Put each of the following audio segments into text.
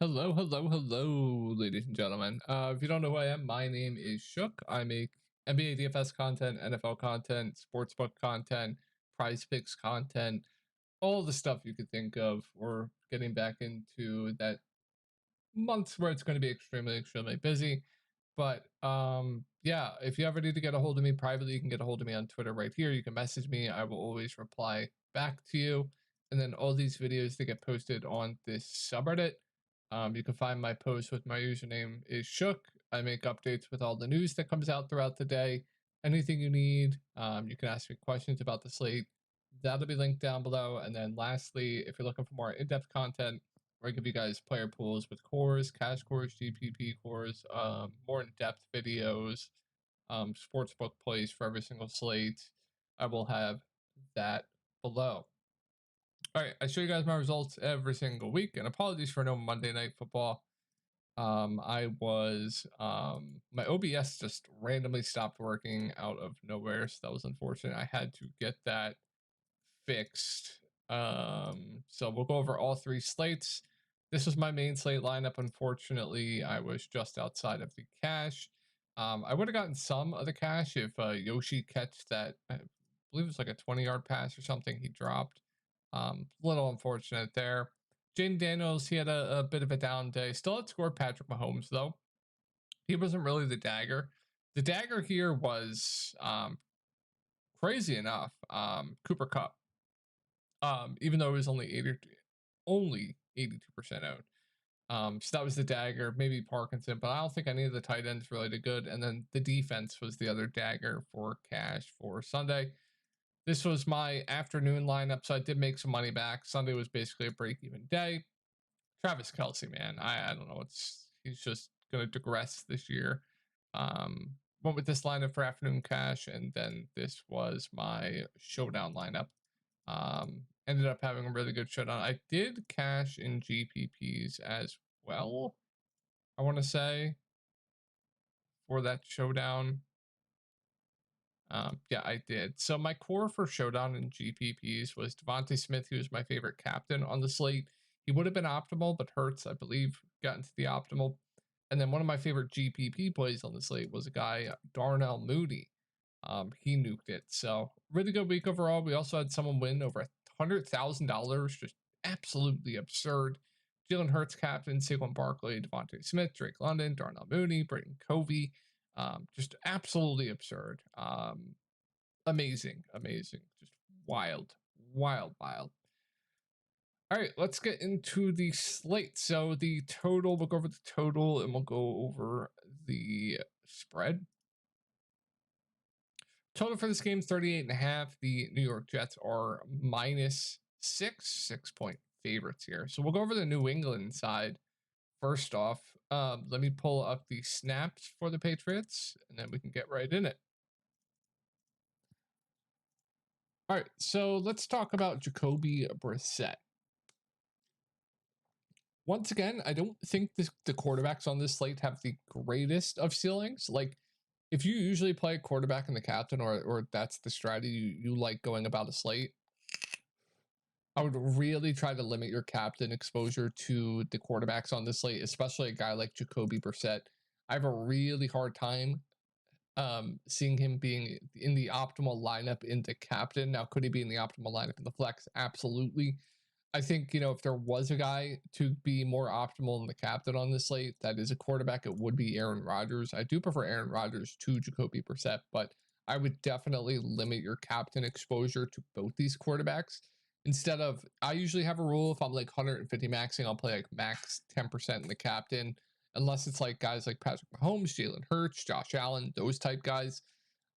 Hello, hello, hello, ladies and gentlemen. If you don't know who I am, my name is Shook. I make NBA DFS content, NFL content, sportsbook content, prize picks content, all the stuff you could think of. We're getting back into that months where it's going to be extremely busy. But yeah, if you ever need to get a hold of me privately, you can get a hold of me on Twitter right here. You can message me. I will always reply back to you. And then all these videos that get posted on this subreddit. You can find my post with my username is Shook. I make updates with all the news that comes out throughout the day. Anything you need, you can ask me questions about the slate. That'll be linked down below. And then lastly, if you're looking for more in-depth content, where I give you guys player pools with cores, cash cores, GPP cores, more in-depth videos, sportsbook plays for every single slate. I will have that below. All right, I show you guys my results every single week, and apologies for no Monday Night Football. I was my OBS just randomly stopped working out of nowhere, so that was unfortunate. I had to get that fixed. So we'll go over all three slates. This was my main slate lineup. Unfortunately, I was just outside of the cash. I would have gotten some of the cash if Yoshi catch that. I believe it was like a 20-yard pass or something he dropped. Little unfortunate there. Jaden Daniels, he had a bit of a down day. Still had scored Patrick Mahomes though. He wasn't really the dagger. The dagger here was crazy enough. Cooper Kupp. Even though it was only 82% owned. So that was the dagger, maybe Parkinson, but I don't think any of the tight ends really did good. And then the defense was the other dagger for cash for Sunday. This was my afternoon lineup, so I did make some money back. Sunday was basically a break-even day. Travis Kelce, man, I don't know. He's just gonna digress this year. Went with this lineup for afternoon cash, and then this was my showdown lineup. Ended up having a really good showdown. I did cash in GPPs as well, I want to say, for that showdown. Yeah, I did. So my core for showdown in GPPs was Devontae Smith, who was my favorite captain on the slate. He would have been optimal, but Hurts, I believe, got into the optimal. And then one of my favorite GPP plays on the slate was a guy, Darnell Mooney. He nuked it. So really good week overall. We also had someone win over $100,000, just absolutely absurd. Jalen Hurts captain, Saquon Barkley, Devontae Smith, Drake London, Darnell Mooney, Britton Covey. Just absolutely absurd. Amazing, just wild. All right, let's get into the slate. So the total, we'll go over the total and we'll go over the spread. Total for this game is 38.5. The New York Jets are minus 6-point favorites here. So we'll go over the New England side. First off, let me pull up the snaps for the Patriots, and then we can get right in it. All right, so let's talk about Jacoby Brissett. Once again, I don't think the quarterbacks on this slate have the greatest of ceilings. Like, if you usually play a quarterback in the captain, or that's the strategy you like going about a slate, I would really try to limit your captain exposure to the quarterbacks on this slate, especially a guy like Jacoby Brissett. I have a really hard time seeing him being in the optimal lineup in the captain. Now, could he be in the optimal lineup in the flex? Absolutely. I think, if there was a guy to be more optimal than the captain on this slate, that is a quarterback, it would be Aaron Rodgers. I do prefer Aaron Rodgers to Jacoby Brissett, but I would definitely limit your captain exposure to both these quarterbacks. Instead of, I usually have a rule, if I'm like 150 maxing, I'll play like max 10% in the captain, unless it's like guys like Patrick Mahomes, Jalen Hurts, Josh Allen, those type guys.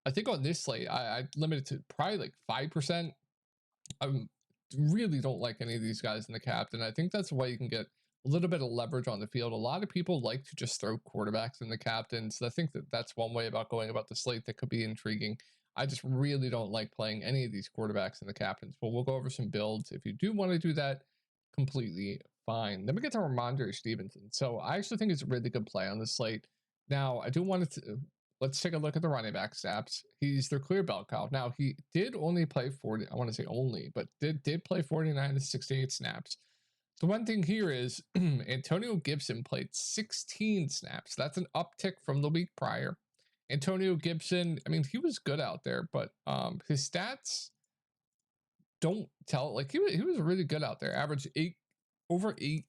I think on this slate, I limit it to probably like 5%. I'm really don't like any of these guys in the captain. I think that's why you can get a little bit of leverage on the field. A lot of people like to just throw quarterbacks in the captain. So I think that's one way about going about the slate that could be intriguing. I just really don't like playing any of these quarterbacks in the captains, but we'll go over some builds. If you do want to do that, completely fine. Then we get to Ramondre Stevenson. So I actually think it's a really good play on the slate. Now, I do want to let's take a look at the running back stats. He's their clear bell cow. Now, he did only play 40, I want to say only, but did play 49 to 68 snaps. The one thing here is Antonio Gibson played 16 snaps. That's an uptick from the week prior. Antonio Gibson, I mean, he was good out there, but his stats don't tell. Like he was really good out there. Average over 8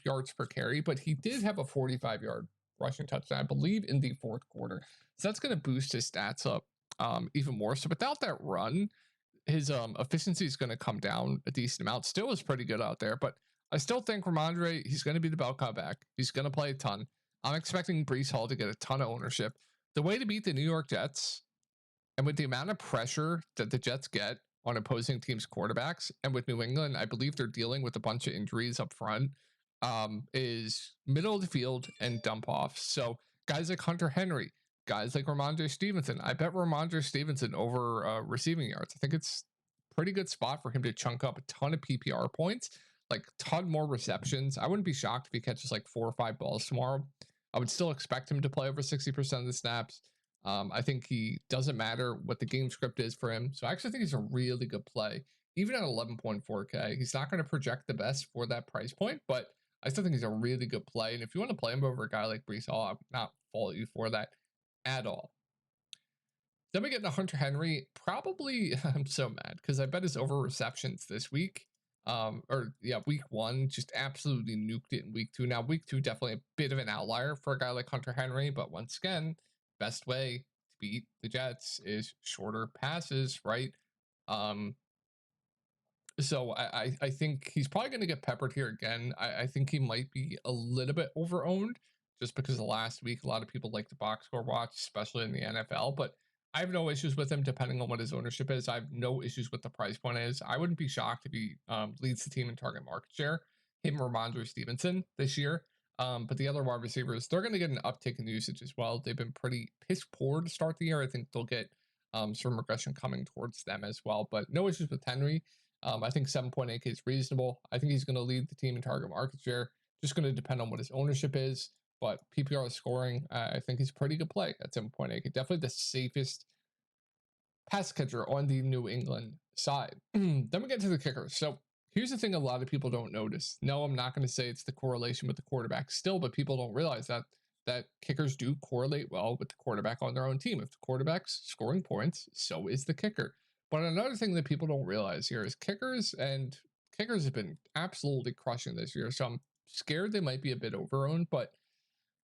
yards per carry, but he did have a 45-yard rushing touchdown, I believe, in the fourth quarter. So that's going to boost his stats up even more. So without that run, his efficiency is going to come down a decent amount. Still is pretty good out there, but I still think Ramondre, he's going to be the bell cow back. He's going to play a ton. I'm expecting Breece Hall to get a ton of ownership. The way to beat the New York Jets, and with the amount of pressure that the Jets get on opposing teams' quarterbacks, and with New England, I believe they're dealing with a bunch of injuries up front, is middle of the field and dump off. So guys like Hunter Henry, guys like Ramondre Stevenson. I bet Ramondre Stevenson over receiving yards. I think it's a pretty good spot for him to chunk up a ton of PPR points, like a ton more receptions. I wouldn't be shocked if he catches like 4 or 5 balls tomorrow. I would still expect him to play over 60% of the snaps. I think he doesn't matter what the game script is for him. So I actually think he's a really good play, even at 11.4K. He's not going to project the best for that price point, but I still think he's a really good play. And if you want to play him over a guy like Breece Hall, I would not fault you for that at all. Then we get to Hunter Henry. Probably, I'm so mad because I bet his over receptions this week, week 1 just absolutely nuked it in week 2. Now week 2 definitely a bit of an outlier for a guy like Hunter Henry, but once again, best way to beat the Jets is shorter passes, right? So I think he's probably going to get peppered here again. I think he might be a little bit over-owned just because of last week. A lot of people like the box score watch, especially in the NFL, but I have no issues with him depending on what his ownership is. I have no issues with the price point is. I wouldn't be shocked if he leads the team in target market share, him or Ramondre Stevenson this year. But the other wide receivers, they're going to get an uptick in usage as well. They've been pretty piss poor to start the year. I think they'll get some regression coming towards them as well, but no issues with Henry. I think 7.8K is reasonable. I think he's going to lead the team in target market share. Just going to depend on what his ownership is. But PPR scoring, I think he's a pretty good play at 7.8K. Definitely the safest pass catcher on the New England side. Then we get to the kickers. So here's the thing a lot of people don't notice. No, I'm not going to say it's the correlation with the quarterback still, but people don't realize that kickers do correlate well with the quarterback on their own team. If the quarterback's scoring points, so is the kicker. But another thing that people don't realize here is kickers have been absolutely crushing this year. So I'm scared they might be a bit overowned. But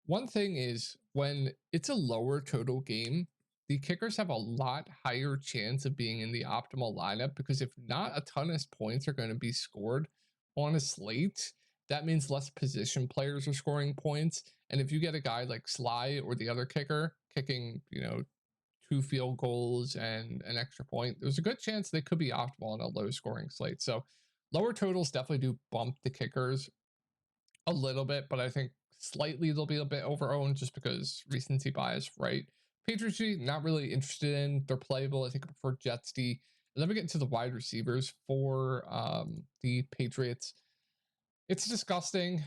one thing is when it's a lower total game, the kickers have a lot higher chance of being in the optimal lineup because if not a ton of points are going to be scored on a slate, that means less position players are scoring points. And if you get a guy like Sly or the other kicker kicking, 2 field goals and an extra point, there's a good chance they could be optimal on a low scoring slate. So lower totals definitely do bump the kickers a little bit, but I think slightly they'll be a bit overowned just because recency bias, right? Patriots, not really interested in. They're playable. I think I prefer Jets D. And then we get into the wide receivers for the Patriots. It's disgusting.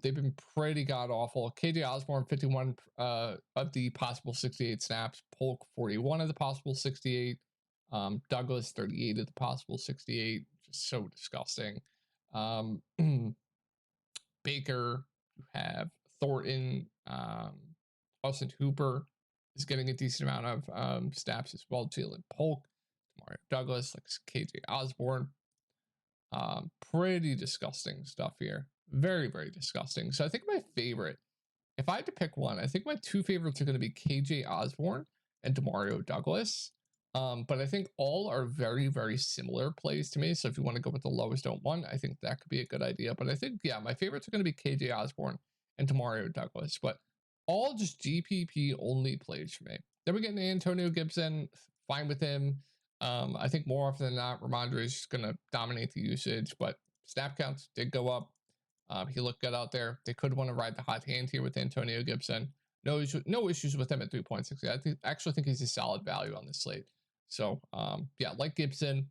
They've been pretty god awful. KJ Osborne, 51 of the possible 68 snaps. Polk, 41 of the possible 68. Douglas, 38 of the possible 68. Just so disgusting. Baker, you have Thornton, Austin Hooper is getting a decent amount of snaps as well. Jalen Polk, Mario Douglas, like KJ Osborne. Pretty disgusting stuff here. Very, very disgusting. So I think my favorite, if I had to pick one, I think my 2 favorites are going to be KJ Osborne and Demario Douglas. But I think all are very, very similar plays to me. So if you want to go with the lowest owned one, I think that could be a good idea. But I think, my favorites are going to be KJ Osborne and Demario Douglas, but all just GPP only plays for me. Then we get into Antonio Gibson, fine with him. I think more often than not, Ramondre is going to dominate the usage, but snap counts did go up. He looked good out there. They could want to ride the hot hand here with Antonio Gibson. No issues with him at 3.6. I actually think he's a solid value on this slate. So, like Gibson,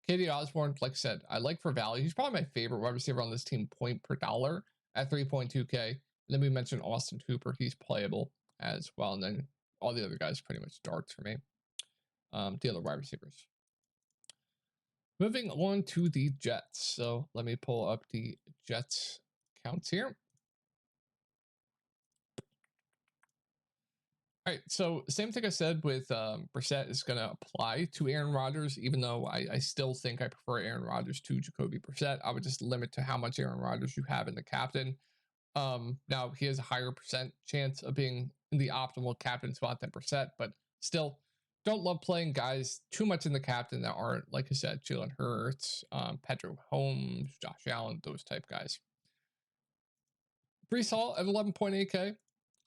KD Osborne, like I said, I like for value. He's probably my favorite wide receiver on this team, point per dollar at 3.2K. And then we mentioned Austin Hooper. He's playable as well. And then all the other guys pretty much darts for me. The other wide receivers. Moving on to the Jets. So let me pull up the Jets counts here. All right, so same thing I said with Brissett is going to apply to Aaron Rodgers, even though I still think I prefer Aaron Rodgers to Jacoby Brissett. I would just limit to how much Aaron Rodgers you have in the captain. Now he has a higher percent chance of being in the optimal captain spot than Brissett, but still don't love playing guys too much in the captain that aren't, like I said, Jalen Hurts, Patrick Mahomes, Josh Allen, those type guys. Brees Hall at 11.8K.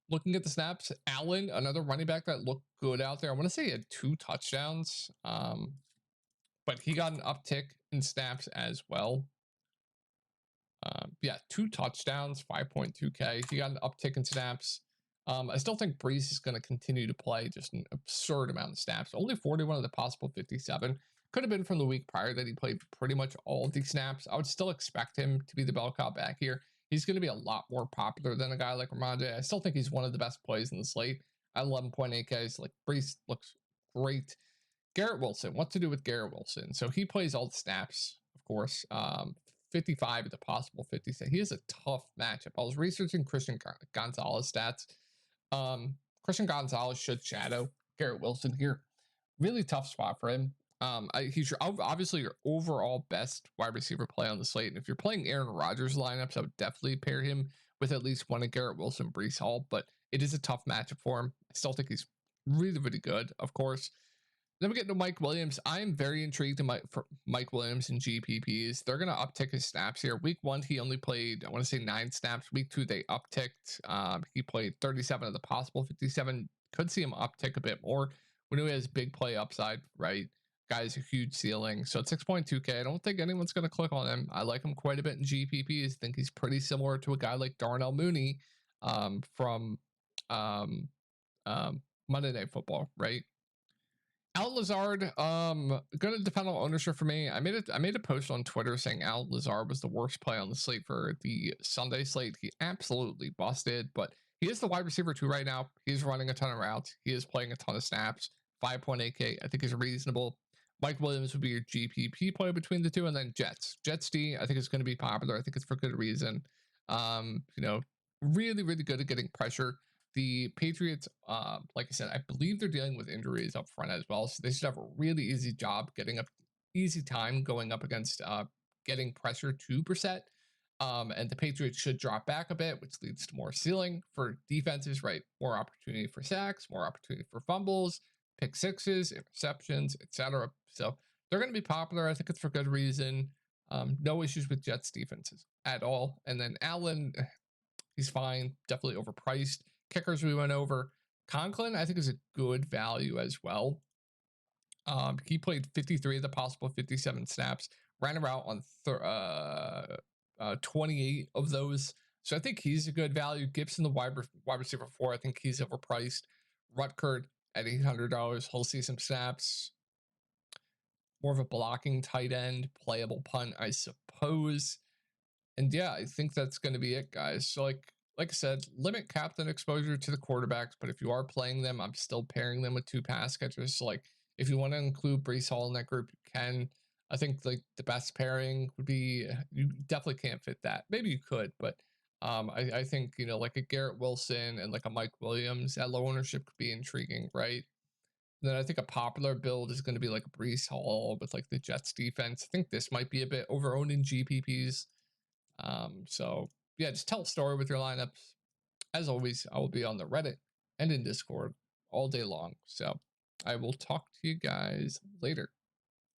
Looking at the snaps, Allen, another running back that looked good out there. I want to say he had 2 touchdowns, but he got an uptick in snaps as well. Yeah, 2 touchdowns, 5.2K. He got an uptick in snaps. I still think Brees is going to continue to play just an absurd amount of snaps. Only 41 of the possible 57. Could have been from the week prior that he played pretty much all of the snaps. I would still expect him to be the bell cow back here. He's going to be a lot more popular than a guy like Ramondre. I still think he's one of the best plays in the slate at 11.8K. So like Brees looks great. Garrett Wilson, what to do with Garrett Wilson? So he plays all the snaps, of course. 55 of the possible 50. He has a tough matchup. I was researching Christian Gonzalez stats. Christian Gonzalez should shadow Garrett Wilson here. Really tough spot for him. He's obviously your overall best wide receiver play on the slate. And if you're playing Aaron Rodgers lineups, I would definitely pair him with at least one of Garrett Wilson, Brees Hall. But it is a tough matchup for him. I still think he's really, really good, of course. Then we get to Mike Williams. I am very intrigued for Mike Williams and GPPs. They're going to uptick his snaps here. Week 1, he only played, I want to say 9 snaps. Week 2, they upticked. He played 37 of the possible 57. Could see him uptick a bit more. We know he has big play upside, right? Guy's a huge ceiling. So at 6.2K, I don't think anyone's going to click on him. I like him quite a bit in GPPs. I think he's pretty similar to a guy like Darnell Mooney from Monday Night Football, right? Al Lazard, gonna depend on ownership for me. I made a post on Twitter saying Al Lazard was the worst play on the slate for the Sunday slate. He absolutely busted, but he is the wide receiver 2 right now. He's running a ton of routes. He is playing a ton of snaps. 5.8K, I think is reasonable. Mike Williams would be your GPP play between the two, and then Jets D, I think is going to be popular. I think it's for good reason. Really, really good at getting pressure. The Patriots, like I said, I believe they're dealing with injuries up front as well. So they should have a really easy job easy time going up against getting pressure to Brissett. And the Patriots should drop back a bit, which leads to more ceiling for defenses, right? More opportunity for sacks, more opportunity for fumbles, pick sixes, interceptions, etc. So they're going to be popular. I think it's for good reason. No issues with Jets defenses at all. And then Allen, he's fine, definitely overpriced. Kickers we went over. Conklin, I think, is a good value as well. He played 53 of the possible 57 snaps, ran a route on 28 of those. So I think he's a good value. Gibson, the wide receiver 4, I think he's overpriced. Rutgerd at $800, he'll see some snaps. More of a blocking tight end, playable punt, I suppose. And yeah, I think that's going to be it, guys. So like I said, limit captain exposure to the quarterbacks, but if you are playing them, I'm still pairing them with 2 pass catchers. So like if you want to include Brees Hall in that group, you can. I think like the best pairing would be, you definitely can't fit that. Maybe you could, but I think, like a Garrett Wilson and like a Mike Williams at low ownership could be intriguing, right? And then I think a popular build is going to be like a Brees Hall with like the Jets defense. I think this might be a bit overowned in GPPs. So yeah, just tell a story with your lineups. As always, I will be on the Reddit and in Discord all day long. So I will talk to you guys later.